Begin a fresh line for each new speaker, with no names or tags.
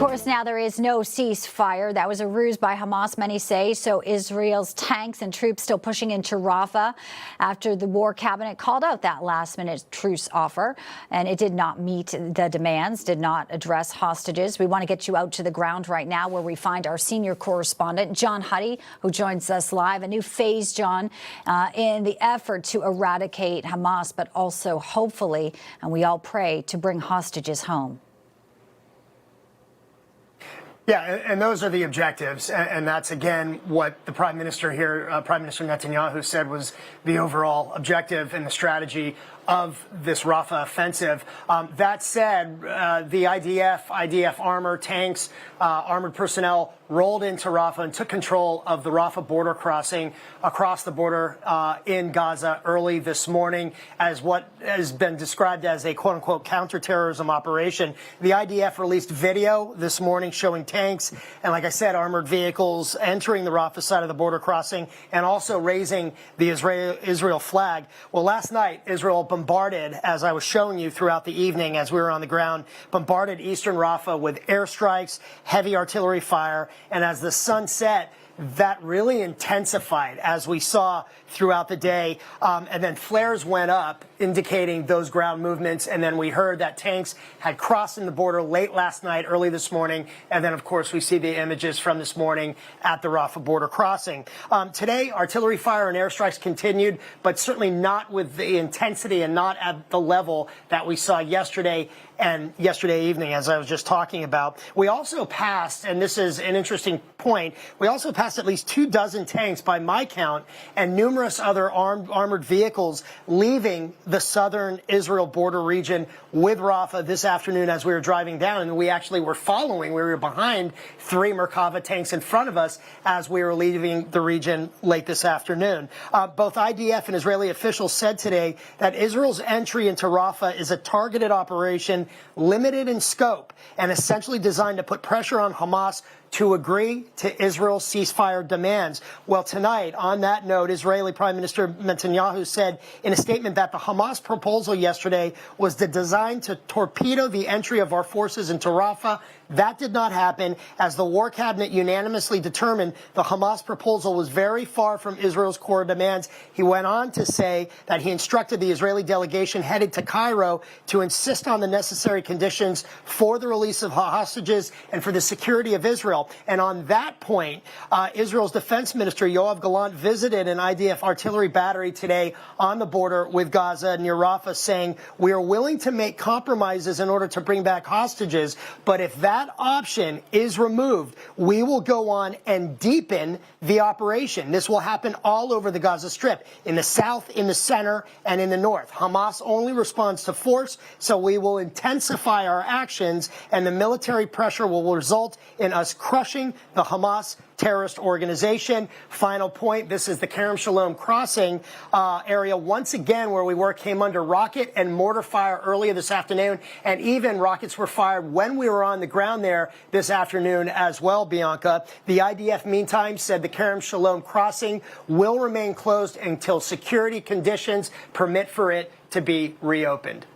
course, now there is no ceasefire. That was a ruse by Hamas, many say. So Israel's tanks and troops still pushing into Rafah after the war cabinet called out that last-minute truce offer. And it did not meet the demands, did not address hostages. We want to get you out to the ground right now where we find our senior correspondent, John Huddy, who joins us live. A new phase, John, in the effort to eradicate Hamas, but also hopefully, and we all pray, to bring hostages home.
Yeah, and those are the objectives, and that's, again, what the Prime Minister here, Prime Minister Netanyahu, said was the overall objective and the strategy of this Rafah offensive. That said, the IDF armor, tanks, armored personnel rolled into Rafah and took control of the Rafah border crossing across the border in Gaza early this morning as what has been described as a quote-unquote counterterrorism operation. The IDF released video this morning showing tanks and, like I said, armored vehicles entering the Rafah side of the border crossing and also raising the Israel flag. Well, last night, Israel bombarded, as I was showing you throughout the evening as we were on the ground, bombarded eastern Rafah with airstrikes, heavy artillery fire, and as the sun set, that really intensified as we saw throughout the day. And then flares went up, indicating those ground movements. And then we heard that tanks had crossed in the border late last night, early this morning. And then, of course, we see the images from this morning at the Rafah border crossing. Today, artillery fire and airstrikes continued, but certainly not with the intensity and not at the level that we saw yesterday and yesterday evening, as I was just talking about. We also passed, and this is an interesting point, we also passed at least 24 tanks by my count and numerous other armored vehicles leaving the southern Israel border region with Rafah this afternoon as we were driving down. And we actually were following, we were behind 3 Merkava tanks in front of us as we were leaving the region late this afternoon. Both IDF and Israeli officials said today that Israel's entry into Rafah is a targeted operation, limited in scope, and essentially designed to put pressure on Hamas to agree to Israel's ceasefire demands. Well, tonight, on that note, Israeli Prime Minister Netanyahu said in a statement that the Hamas proposal yesterday was designed to torpedo the entry of our forces into Rafah. That did not happen, as the war cabinet unanimously determined the Hamas proposal was very far from Israel's core demands. He went on to say that he instructed the Israeli delegation headed to Cairo to insist on the necessary conditions for the release of hostages and for the security of Israel. And on that point, Israel's defense minister, Yoav Gallant, visited an IDF artillery battery today on the border with Gaza near Rafah, saying, "We are willing to make compromises in order to bring back hostages, but if that option is removed, we will go on and deepen the operation. This will happen all over the Gaza Strip, in the south, in the center, and in the north. Hamas only responds to force, so we will intensify our actions, and the military pressure will result in us crushing the Hamas terrorist organization." Final point, this is the Kerem Shalom crossing area once again where we were, came under rocket and mortar fire earlier this afternoon, and even rockets were fired when we were on the ground there this afternoon as well, Bianca. The IDF, meantime, said the Kerem Shalom crossing will remain closed until security conditions permit for it to be reopened.